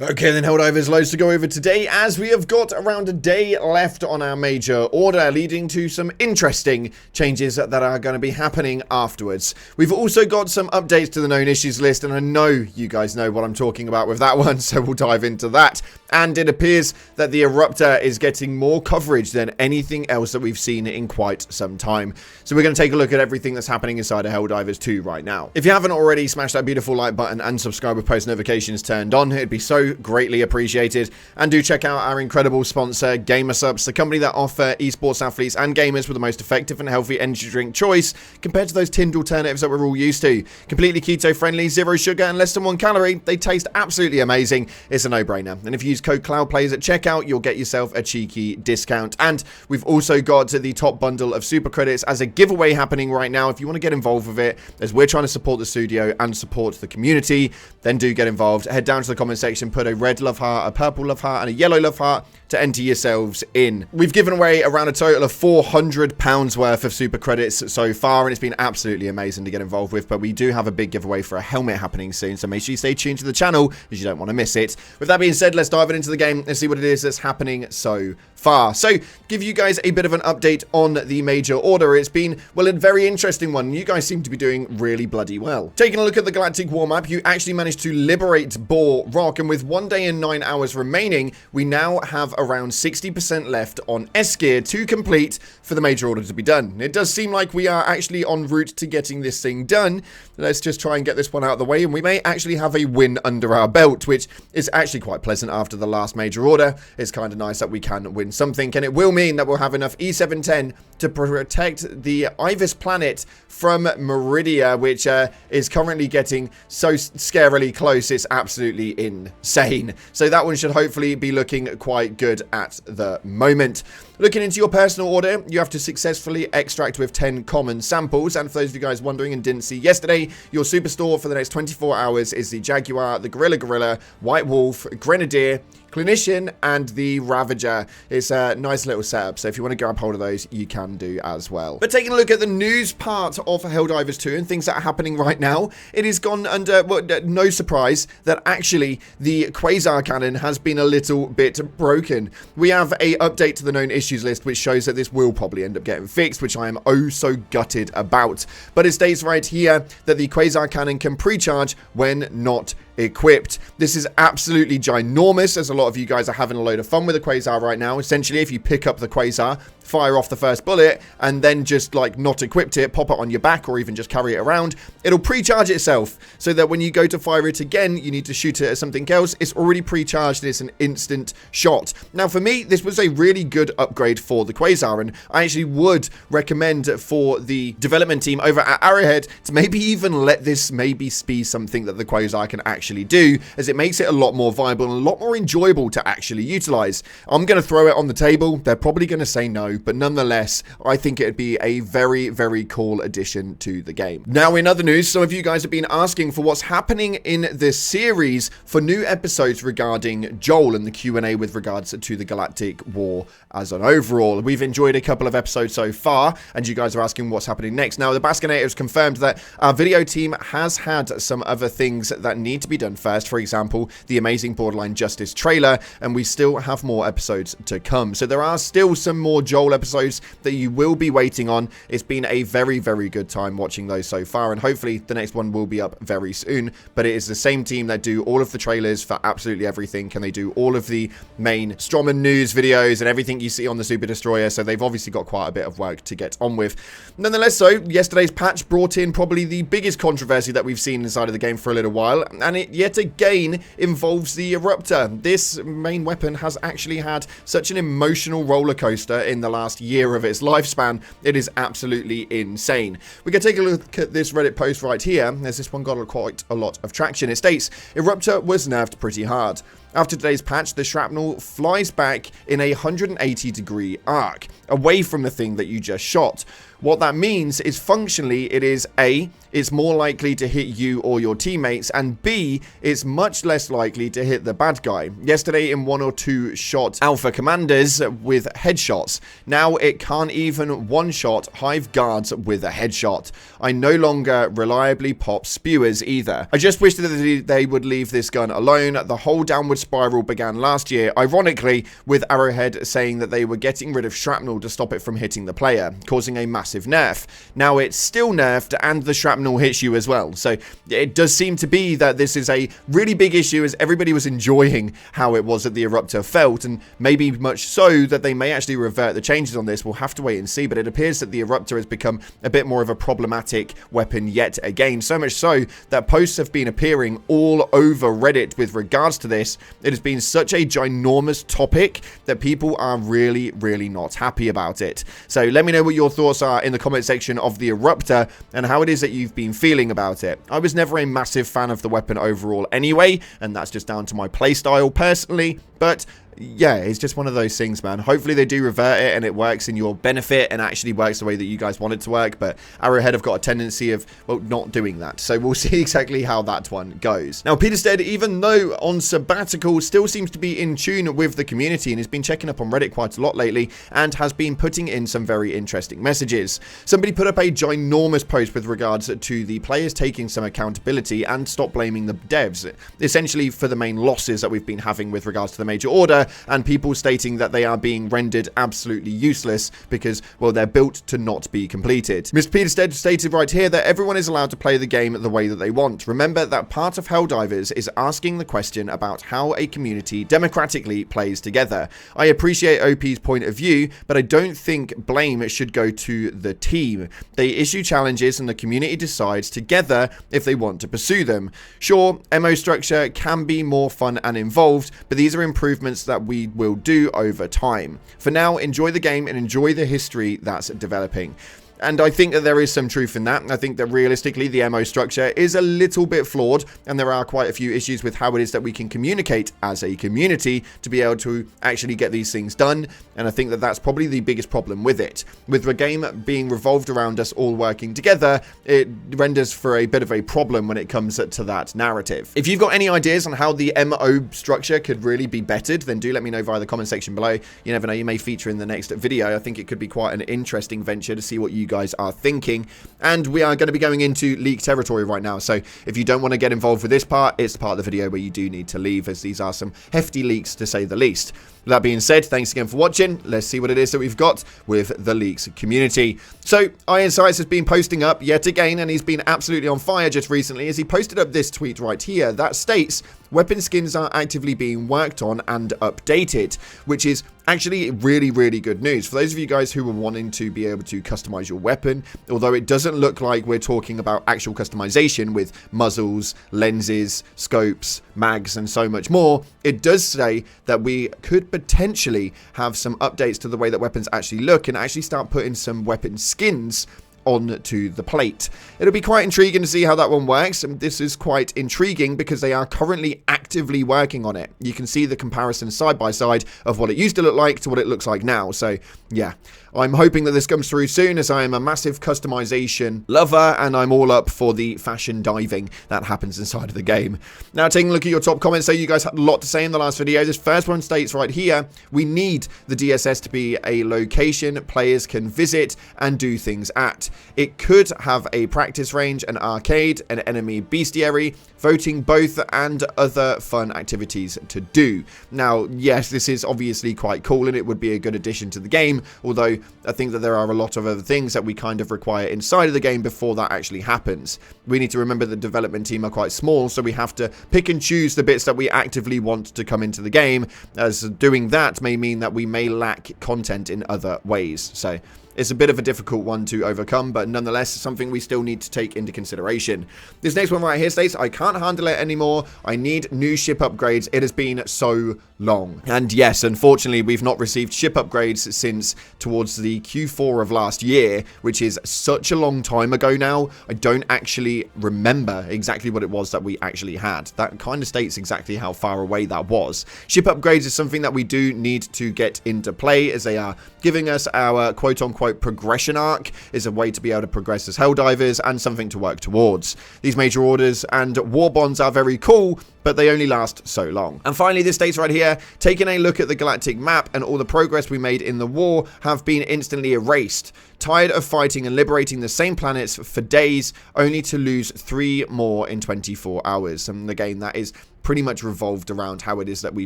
Okay then, Helldivers, loads to go over today as we have got around a day left on our major order, leading to some interesting changes that are going to be happening afterwards. We've also got some updates to the known issues list, and I know you guys know what I'm talking about with that one, so we'll dive into that. And it appears that the Eruptor is getting more coverage than anything else that we've seen in quite some time. So we're going to take a look at everything that's happening inside of Helldivers 2 right now. If you haven't already, smash that beautiful like button and subscribe with post notifications turned on. It'd be so greatly appreciated. And do check out our incredible sponsor, GamerSupps, the company that offer esports athletes and gamers with the most effective and healthy energy drink choice compared to those tinned alternatives that we're all used to. Completely keto friendly, zero sugar and less than 1 calorie. They taste absolutely amazing. It's a no-brainer. And if you use code CloudPlayers at checkout, you'll get yourself a cheeky discount. And we've also got the top bundle of super credits as a giveaway happening right now. If you want to get involved with it, as we're trying to support the studio and support the community, then do get involved. Head down to the comment section, put a red love heart, a purple love heart, and a yellow love heart to enter yourselves in. We've given away around a total of £400 worth of super credits so far, and it's been absolutely amazing to get involved with. But we do have a big giveaway for a helmet happening soon, so make sure you stay tuned to the channel as you don't want to miss it. With that being said, let's dive into the game and see what it is that's happening so far. So, give you guys a bit of an update on the major order. It's been, well, a very interesting one. You guys seem to be doing really bloody well. Taking a look at the Galactic War map, you actually managed to liberate Boar Rock, and with 1 day and 9 hours remaining, we now have around 60% left on S gear to complete for the major order to be done. It does seem like we are actually en route to getting this thing done. Let's just try and get this one out of the way, and we may actually have a win under our belt, which is actually quite pleasant after the last major order. It's kind of nice that we can win something, and it will mean that we'll have enough E710 to protect the Ibis planet from Meridia, which is currently getting so scarily close. It's absolutely insane. So that one should hopefully be looking quite good at the moment. Looking into your personal order, you have to successfully extract with 10 common samples. And for those of you guys wondering and didn't see yesterday, your superstore for the next 24 hours is the Jaguar, the Gorilla, White Wolf, Grenadier, Clinician, and the Ravager. It's a nice little setup, so if you want to grab hold of those, you can do as well. But taking a look at the news part of Helldivers 2 and things that are happening right now, it has gone under, well, no surprise that actually the Quasar cannon has been a little bit broken. We have a update to the known issues list, which shows that this will probably end up getting fixed, which I am oh so gutted about. But it states right here that the Quasar cannon can pre-charge when not equipped. This is absolutely ginormous, as a lot of you guys are having a load of fun with the Quasar right now. Essentially, if you pick up the Quasar, fire off the first bullet, and then just like not equipped it, pop it on your back, or even just carry it around, it'll pre-charge itself, so that when you go to fire it again, you need to shoot it at something else. It's already pre-charged, and it's an instant shot. Now, for me, this was a really good upgrade for the Quasar, and I actually would recommend for the development team over at Arrowhead to maybe even let this maybe be something that the Quasar can actually do, as it makes it a lot more viable and a lot more enjoyable to actually utilize. I'm going to throw it on the table. They're probably going to say no, but nonetheless, I think it'd be a very, very cool addition to the game. Now, in other news, some of you guys have been asking for what's happening in this series for new episodes regarding J.O.E.L and the Q&A with regards to the Galactic War as an overall. We've enjoyed a couple of episodes so far, and you guys are asking what's happening next. Now, the Baskinator has confirmed that our video team has had some other things that need to be done first. For example, the amazing Borderline Justice trailer, and we still have more episodes to come. So there are still some more J.O.E.L episodes that you will be waiting on. It's been a very, very good time watching those so far, and hopefully the next one will be up very soon. But it is the same team that do all of the trailers for absolutely everything, and they do all of the main Strommen news videos and everything you see on the Super Destroyer, so they've obviously got quite a bit of work to get on with. Nonetheless, so yesterday's patch brought in probably the biggest controversy that we've seen inside of the game for a little while, and it yet again involves the Eruptor. This main weapon has actually had such an emotional roller coaster in the last year of its lifespan. It is absolutely insane. We can take a look at this Reddit post right here, as this one got quite a lot of traction. It states, Eruptor was nerfed pretty hard. After today's patch, the shrapnel flies back in a 180-degree arc, away from the thing that you just shot. What that means is functionally it is A, it's more likely to hit you or your teammates, and B, it's much less likely to hit the bad guy. Yesterday in 1 or 2 shot alpha commanders with headshots. Now it can't even one-shot hive guards with a headshot. I no longer reliably pop spewers either. I just wish that they would leave this gun alone. The whole downward spiral began last year, ironically, with Arrowhead saying that they were getting rid of shrapnel to stop it from hitting the player, causing a massive nerf. Now it's still nerfed and the shrapnel hits you as well. So it does seem to be that this is a really big issue, as everybody was enjoying how it was that the Eruptor felt, and maybe much so that they may actually revert the changes on this. We'll have to wait and see, but it appears that the Eruptor has become a bit more of a problematic weapon yet again. So much so that posts have been appearing all over Reddit with regards to this. It has been such a ginormous topic that people are really, really not happy about it. So let me know what your thoughts are in the comment section of the Eruptor and how it is that you've been feeling about it. I was never a massive fan of the weapon overall anyway, and that's just down to my playstyle personally, but yeah, it's just one of those things, man. Hopefully they do revert it and it works in your benefit and actually works the way that you guys want it to work, but Arrowhead have got a tendency of, well, not doing that. So we'll see exactly how that one goes. Now, Peterstead, even though on sabbatical, still seems to be in tune with the community and has been checking up on Reddit quite a lot lately and has been putting in some very interesting messages. Somebody put up a ginormous post with regards to the players taking some accountability and stop blaming the devs, essentially for the main losses that we've been having with regards to the Major Order, and people stating that they are being rendered absolutely useless because, well, they're built to not be completed. Mr. Peterstead stated right here that everyone is allowed to play the game the way that they want. Remember that part of Helldivers is asking the question about how a community democratically plays together. I appreciate OP's point of view, but I don't think blame should go to the team. They issue challenges and the community decides together if they want to pursue them. Sure, MO structure can be more fun and involved, but these are improvements that we will do over time. For now, enjoy the game and enjoy the history that's developing. And I think that there is some truth in that. I think that realistically, the MO structure is a little bit flawed, and there are quite a few issues with how it is that we can communicate as a community to be able to actually get these things done. And I think that that's probably the biggest problem with it. With the game being revolved around us all working together, it renders for a bit of a problem when it comes to that narrative. If you've got any ideas on how the MO structure could really be bettered, then do let me know via the comment section below. You never know, you may feature in the next video. I think it could be quite an interesting venture to see what you guys are thinking. And we are going to be going into leak territory right now, so if you don't want to get involved with this part, it's the part of the video where you do need to leave, as these are some hefty leaks to say the least. With that being said, thanks again for watching. Let's see what it is that we've got with the leaks community. So Iron Sights has been posting up yet again, and he's been absolutely on fire just recently as he posted up this tweet right here that states weapon skins are actively being worked on and updated, which is actually really, really good news for those of you guys who are wanting to be able to customize your weapon. Although it doesn't look like we're talking about actual customization with muzzles, lenses, scopes, mags, and so much more, it does say that we could potentially have some updates to the way that weapons actually look and actually start putting some weapon skins onto the plate. It'll be quite intriguing to see how that one works, and this is quite intriguing because they are currently actively working on it. You can see the comparison side by side of what it used to look like to what it looks like now. So yeah, I'm hoping that this comes through soon, as I am a massive customization lover and I'm all up for the fashion diving that happens inside of the game. Now, taking a look at your top comments, so you guys had a lot to say in the last video. This first one states right here, we need the DSS to be a location players can visit and do things at. It could have a practice range, an arcade, an enemy bestiary, voting booth, and other fun activities to do. Now, yes, this is obviously quite cool and it would be a good addition to the game, although I think that there are a lot of other things that we kind of require inside of the game before that actually happens. We need to remember the development team are quite small, so we have to pick and choose the bits that we actively want to come into the game, as doing that may mean that we may lack content in other ways. So it's a bit of a difficult one to overcome, on, but nonetheless, something we still need to take into consideration. This next one right here states, I can't handle it anymore. I need new ship upgrades. It has been so long. And yes, unfortunately, we've not received ship upgrades since towards the Q4 of last year, which is such a long time ago now. I don't actually remember exactly what it was that we actually had. That kind of states exactly how far away that was. Ship upgrades is something that we do need to get into play, as they are giving us our quote-unquote progression arc, is a way to be able to progress as Helldivers and something to work towards. These major orders and war bonds are very cool, but they only last so long. And finally, this states right here, taking a look at the galactic map and all the progress we made in the war have been instantly erased. Tired of fighting and liberating the same planets for days, only to lose 3 more in 24 hours. And again, that is pretty much revolved around how it is that we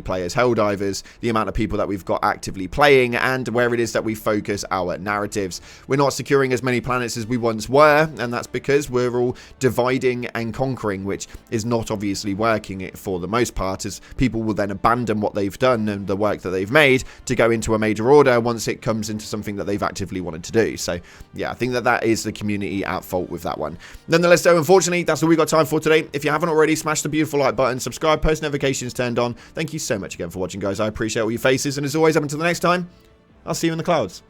play as Helldivers, the amount of people that we've got actively playing, and where it is that we focus our narratives. We're not securing as many planets as we once were, and that's because we're all dividing and conquering, which is not obviously working for the most part, as people will then abandon what they've done and the work that they've made to go into a major order once it comes into something that they've actively wanted to do. So yeah, I think that is the community at fault with that one. Nonetheless though, unfortunately, that's all we got time for today. If you haven't already, smash the beautiful like button, subscribe, post notifications turned on. Thank you so much again for watching, guys. I appreciate all your faces, and as always, up until the next time, I'll see you in the clouds.